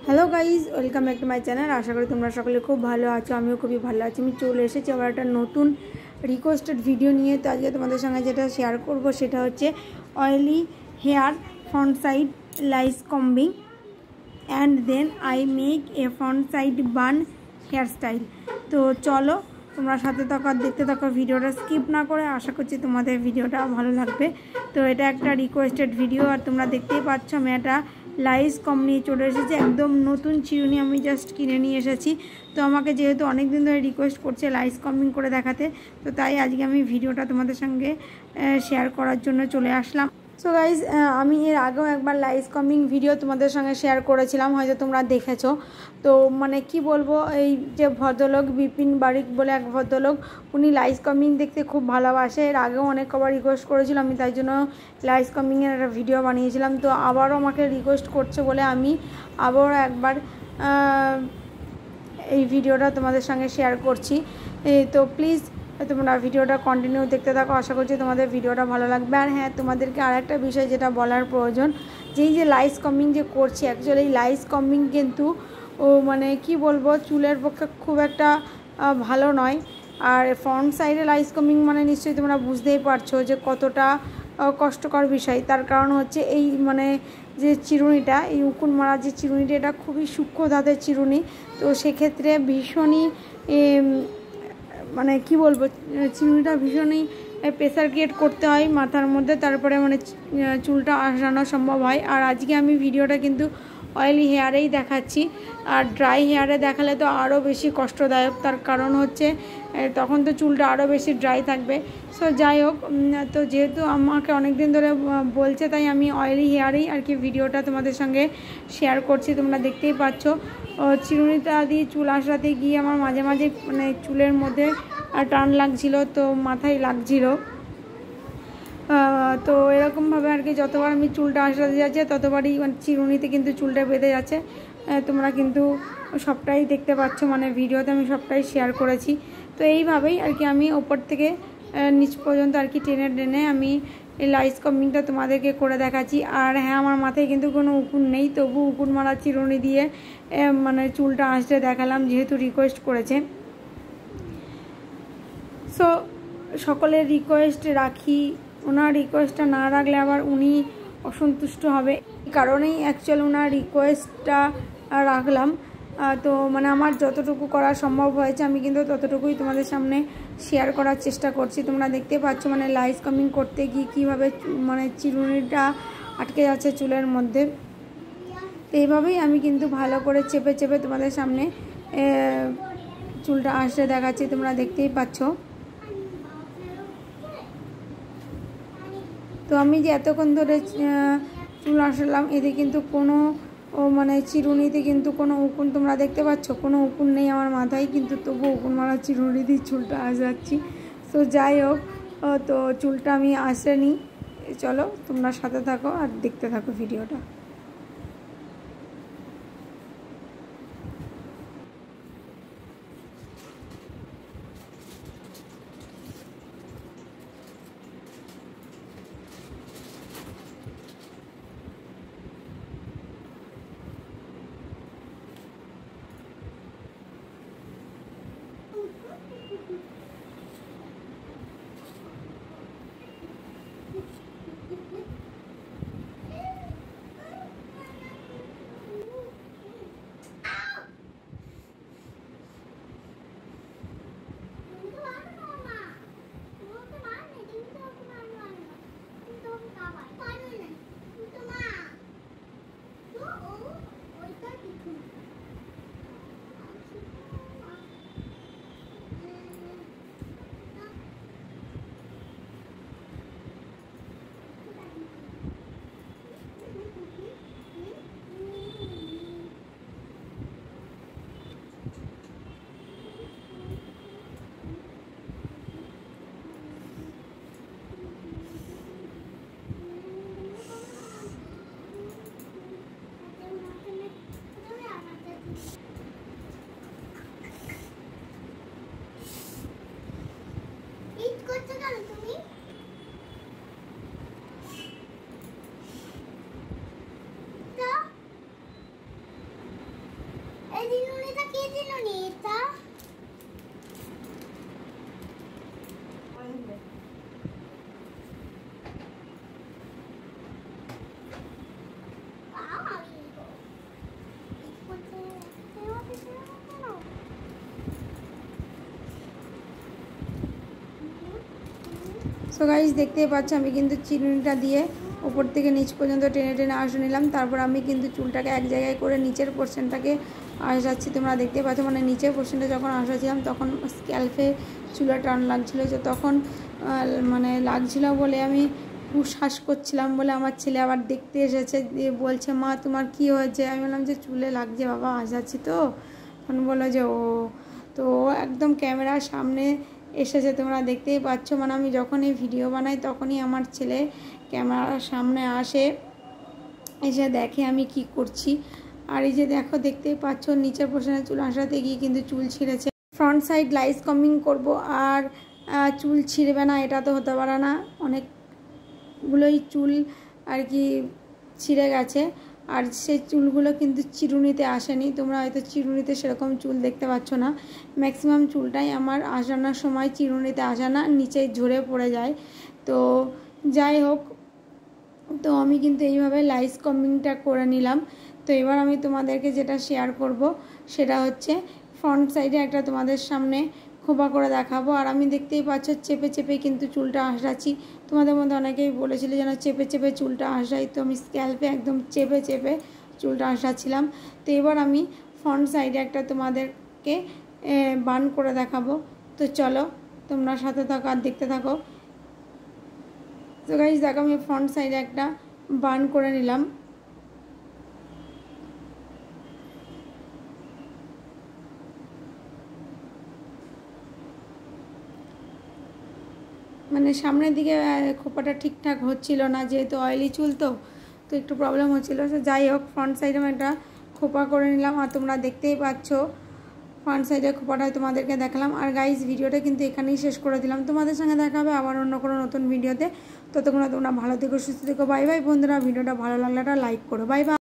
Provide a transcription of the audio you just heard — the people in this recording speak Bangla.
Hello guys, welcome back to my channel. আশা করি তোমরা সকলে খুব ভালো আছো। আমিও খুবই ভালো আছি। আমি চলে এসেছি আবার একটা নতুন রিকোয়েস্টেড ভিডিও নিয়ে। তো আজকে তোমাদের সঙ্গে যেটা শেয়ার করব সেটা হচ্ছে oily hair front side lice combing and then I make a front side bun hair style. তো চলো তোমরা সাথে থাকো আর দেখতে থাকো, ভিডিওটা স্কিপ না করে। আশা করছি তোমাদের ভিডিওটা ভালো লাগবে। তো এটা একটা রিকোয়েস্টেড ভিডিও আর তোমরা দেখতেই পাচ্ছ আমি একটা লাইস কম নিয়ে চলে এসেছি। একদম নতুন চিরুনি আমি জাস্ট কিনে নিয়ে এসেছি। তো আমাকে যেহেতু অনেক দিন ধরে রিকোয়েস্ট করছে লাইস কমিং করে দেখাতে, তো তাই আজকে আমি ভিডিওটা তোমাদের সঙ্গে শেয়ার করার জন্য চলে আসলাম। সো গাইজ, আমি এর আগেও একবার লাইস কমিং ভিডিও তোমাদের সঙ্গে শেয়ার করেছিলাম, হয়তো তোমরা দেখেছো। তো মানে কি বলবো, এই যে ভদ্রলোক বিপিন বারিক বলে এক ভদ্রলোক, উনি লাইস কমিং দেখতে খুব ভালোবাসে। এর আগেও অনেক কবার রিকোয়েস্ট করেছিল, আমি তাই জন্য লাইস কমিংয়ের একটা ভিডিও বানিয়েছিলাম। তো আবারও আমাকে রিকোয়েস্ট করছে বলে আমি আবারও একবার এই ভিডিওটা তোমাদের সঙ্গে শেয়ার করছি। তো প্লিজ তোমরা ভিডিওটা কন্টিনিউ দেখতে থাকো। আশা করছি তোমাদের ভিডিওটা ভালো লাগবে। আর হ্যাঁ, তোমাদেরকে আর একটা বিষয় যেটা বলার প্রয়োজন, যে লাইস কমিং যে করছি, অ্যাকচুয়ালি লাইস কমিং কিন্তু মানে কি বলবো, চুলের পক্ষে খুব একটা ভালো নয়। আর ফ্রন্ট সাইডে লাইস কমিং মানে নিশ্চয়ই তোমরা বুঝতেই পারছো যে কতটা কষ্টকর বিষয়। তার কারণ হচ্ছে এই মানে যে চিরুনিটা, এই উকুন মারা যে চিরুনিটা, এটা খুবই সূক্ষ্ম ধাতের চিরুনি। তো সেক্ষেত্রে ভীষণই মানে কি বলবো, চিরুনিটা ভীষণই প্রেসার ক্রিয়েট করতে হয় মাথার মধ্যে, তারপরে মানে চুলটা আসানো সম্ভব হয়। আর আজকে আমি ভিডিওটা কিন্তু অয়েলি হেয়ারেই দেখাচ্ছি, আর ড্রাই হেয়ারে দেখালে তো আরও বেশি কষ্টদায়ক। তার কারণ হচ্ছে তখন তো চুলটা আরও বেশি ড্রাই থাকবে। সো যাই হোক, তো যেহেতু আমাকে অনেক দিন ধরে বলছে, তাই আমি অয়েলি হেয়ারেই আর কি ভিডিওটা তোমাদের সঙ্গে শেয়ার করছি। তোমরা দেখতেই পাচ্ছ চিরুনিটা দিয়ে চুল আঁচড়াতে গিয়ে আমার মাঝে মাঝে মানে চুলের মধ্যে টান লাগছিল, তো মাথায় লাগছিল। তো এরকমভাবে আর কি যতবার আমি চুলটা আঁচড়াতে যাচ্ছে ততবারই চিরুনিতে কিন্তু চুলটা বেঁধে যাচ্ছে। তোমরা কিন্তু সবটাই দেখতে পাচ্ছ, মানে ভিডিওতে আমি সবটাই শেয়ার করেছি। তো এইভাবেই আর কি আমি ওপর থেকে নিচ পর্যন্ত আর কি টেনে টেনে আমি এই লাইস কমিংটা তোমাদেরকে করে দেখাচ্ছি। আর হ্যাঁ, আমার মাথায় কিন্তু কোনো উকুন নেই, তবু উকুন মারা চিরুনি দিয়ে মানে চুলটা আঁচড়ে দেখালাম, যেহেতু রিকোয়েস্ট করেছে। সো সকলের রিকোয়েস্ট রাখি, ওনার রিকোয়েস্টটা না রাখলে আবার উনি অসন্তুষ্ট হবে, এই কারণেই অ্যাকচুয়ালি ওনার রিকোয়েস্টটা রাখলাম। তো মানে আমার যতটুকু করা সম্ভব হয়েছে আমি কিন্তু ততটুকুই তোমাদের সামনে শেয়ার করার চেষ্টা করছি। তোমরা দেখতে পাচ্ছ মানে লাইস কামিং করতে গিয়ে কীভাবে মানে চিরুনিটা আটকে যাচ্ছে চুলের মধ্যে। তো এইভাবেই আমি কিন্তু ভালো করে চেপে চেপে তোমাদের সামনে চুলটা আসতে দেখাচ্ছি, তোমরা দেখতেই পাচ্ছ। তো আমি যে এতক্ষণ ধরে চুল আঁচড়ালাম, এতে কিন্তু কোনো মানে চিরুনিতে কিন্তু কোনো উকুন তোমরা দেখতে পাচ্ছ, কোনো উকুন নেই আমার মাথায়, কিন্তু তবু উকুন মারা চিরুনি দিয়ে চুলটা আঁচড়াচ্ছি। তো যাই হোক, তো চুলটা আমি আঁচড়ে নিই। চলো তোমরা সাথে থাকো আর দেখতে থাকো ভিডিওটা। এটা কে দিল নি এটা? সো গাইস দেখতেই পাচ্ছ আমি কিন্তু চিরুনিটা দিয়ে উপর থেকে নিচ পর্যন্ত টেনে টেনে আসে নিলাম। তারপর আমি কিন্তু চুলটাকে এক জায়গায় করে নিচের পোর্শনটাকে আসাচ্ছি। তোমরা দেখতে পাচ্ছ মানে নিচের পোর্শনটা যখন আসাচ্ছিলাম তখন স্ক্যাল্পে চুলে টান লাগছিলো, যে তখন মানে লাগছিল বলে আমি শ্বাস করছিলাম বলে আমার ছেলে আবার দেখতে এসেছে, দিয়ে বলছে মা তোমার কি হয়েছে? আমি বললাম যে চুলে লাগছে বাবা, আসাচ্ছি তো। তখন বললো যে ও, তো একদম ক্যামেরার সামনে এসেছে, তোমরা দেখতেই পাচ্ছ। মানে আমি যখনই ভিডিও বানাই তখনই আমার ছেলে ক্যামেরার সামনে আসে, এসে দেখে আমি কি করছি। আর এই যে দেখো দেখতেই পাচ্ছ নিচের পোর্শনে চুল আসাতে গিয়ে কিন্তু চুল ছিঁড়েছে। ফ্রন্ট সাইড লাইস কমিং করব আর চুল ছিঁড়বে না এটা তো হতে পারে না। অনেকগুলোই চুল আর কি ছিঁড়ে গেছে, আর সেই চুলগুলো কিন্তু চিরুনিতে আসেনি। তোমরা হয়তো চিরুনিতে সেরকম চুল দেখতে পাচ্ছ না। ম্যাক্সিমাম চুলটাই আমার আসানোর সময় চিরুনিতে আসে না, নিচে ঝরে পড়ে যায়। তো যাই হোক, তো আমি কিন্তু এইভাবে লাইস কমিংটা করে নিলাম। তো এবার আমি তোমাদেরকে যেটা শেয়ার করব সেটা হচ্ছে ফ্রন্ট সাইডে একটা তোমাদের সামনে খোপা করে দেখাবো। আর আমি দেখতেই পাচ্ছ চেপে চেপে কিন্তু চুলটা আসাচ্ছি। তোমাদের মধ্যে অনেকেই বলেছিল যেন চেপে চেপে চুলটা আসাই, তো আমি স্ক্যাল্পে একদম চেপে চেপে চুলটা আসাচ্ছিলাম। তো এবার আমি ফ্রন্ট সাইডে একটা তোমাদেরকে বান করে দেখাবো। তো চলো তোমরা সাথে থাকো আর দেখতে থাকো। তো গাইস দেখো আমি ফ্রন্ট সাইডে একটা বান করে নিলাম। মানে সামনের দিকে খোপাটা ঠিকঠাক হচ্ছিল না, যেহেতু অয়েলি চুল তো একটু প্রবলেম হচ্ছিলো। তো যাই হোক ফ্রন্ট সাইডে আমি একটা খোপা করে নিলাম, আর তোমরা দেখতেই পাচ্ছ ফ্রন্ট সাইডের খোপাটা তোমাদেরকে দেখালাম। আর গাইস ভিডিওটা কিন্তু এখানেই শেষ করে দিলাম। তোমাদের সঙ্গে দেখা হবে আবার অন্য কোনো নতুন ভিডিওতে। ততক্ষণ তোমরা ভালো থেকো, সুস্থ থেকো। বাই বাই বন্ধুরা। ভিডিওটা ভালো লাগলে একটা লাইক করো। Bye bye.